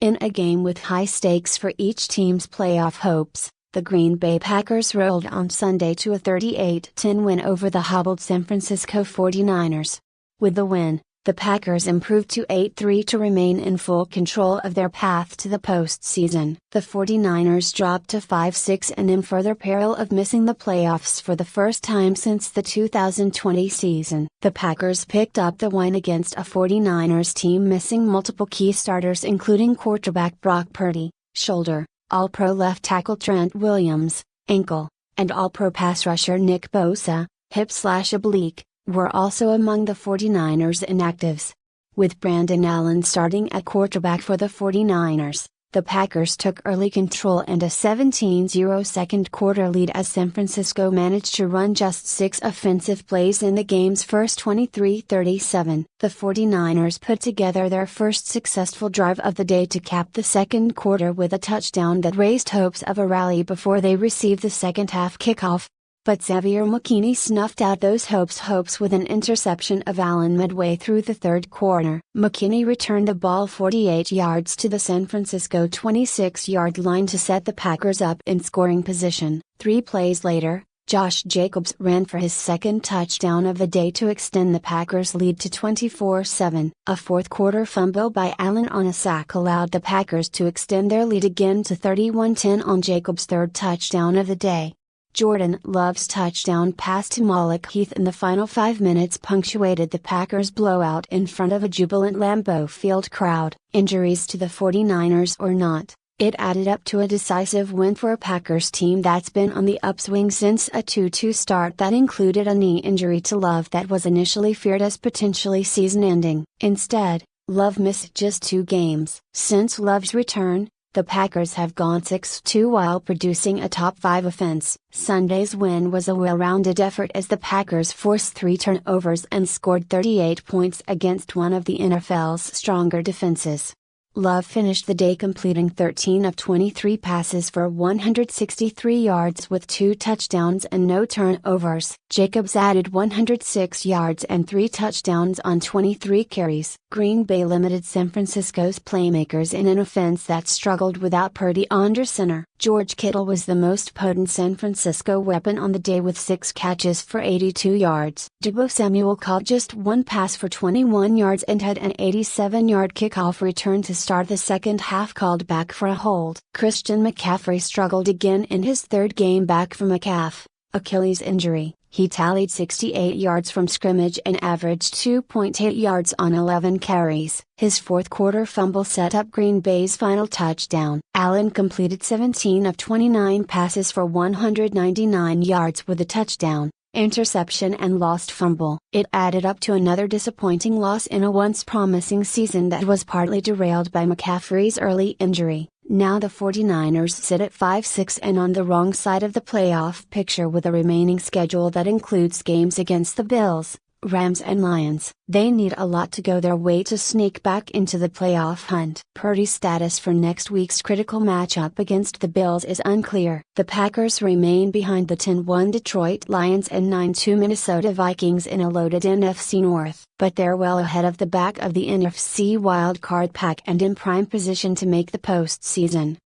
In a game with high stakes for each team's playoff hopes, the Green Bay Packers rolled on Sunday to a 38-10 win over the hobbled San Francisco 49ers. With the win, the Packers improved to 8-3 to remain in full control of their path to the postseason. The 49ers dropped to 5-6 and in further peril of missing the playoffs for the first time since the 2020 season. The Packers picked up the win against a 49ers team missing multiple key starters including quarterback Brock Purdy, shoulder, All-Pro left tackle Trent Williams, ankle, and All-Pro pass rusher Nick Bosa, hip/oblique, were also among the 49ers' inactives. With Brandon Allen starting at quarterback for the 49ers, the Packers took early control and a 17-0 second quarter lead as San Francisco managed to run just 6 offensive plays in the game's first 23-37. The 49ers put together their first successful drive of the day to cap the second quarter with a touchdown that raised hopes of a rally before they received the second half kickoff. But Xavier McKinney snuffed out those hopes with an interception of Allen midway through the third quarter. McKinney returned the ball 48 yards to the San Francisco 26-yard line to set the Packers up in scoring position. 3 plays later, Josh Jacobs ran for his second touchdown of the day to extend the Packers' lead to 24-7. A fourth-quarter fumble by Allen on a sack allowed the Packers to extend their lead again to 31-10 on Jacobs' third touchdown of the day. Jordan Love's touchdown pass to Malik Heath in the final 5 minutes punctuated the Packers' blowout in front of a jubilant Lambeau Field crowd. Injuries to the 49ers or not, it added up to a decisive win for a Packers team that's been on the upswing since a 2-2 start that included a knee injury to Love that was initially feared as potentially season-ending. Instead, Love missed just 2 games. Since Love's return, the Packers have gone 6-2 while producing a top-5 offense. Sunday's win was a well-rounded effort as the Packers forced 3 turnovers and scored 38 points against one of the NFL's stronger defenses. Love finished the day completing 13 of 23 passes for 163 yards with 2 touchdowns and no turnovers. Jacobs added 106 yards and 3 touchdowns on 23 carries. Green Bay limited San Francisco's playmakers in an offense that struggled without Purdy under center. George Kittle was the most potent San Francisco weapon on the day with 6 catches for 82 yards. Deebo Samuel caught just 1 pass for 21 yards and had an 87-yard kickoff return to start the second half called back for a hold. Christian McCaffrey struggled again in his 3rd game back from a calf, Achilles injury. He tallied 68 yards from scrimmage and averaged 2.8 yards on 11 carries. His fourth-quarter fumble set up Green Bay's final touchdown. Allen completed 17 of 29 passes for 199 yards with a touchdown, interception and lost fumble. It added up to another disappointing loss in a once promising season that was partly derailed by McCaffrey's early injury. Now the 49ers sit at 5-6 and on the wrong side of the playoff picture with a remaining schedule that includes games against the Bills, Rams and Lions. They need a lot to go their way to sneak back into the playoff hunt. Purdy's status for next week's critical matchup against the Bills is unclear. The Packers remain behind the 10-1 Detroit Lions and 9-2 Minnesota Vikings in a loaded NFC North, but they're well ahead of the back of the NFC wildcard pack and in prime position to make the postseason.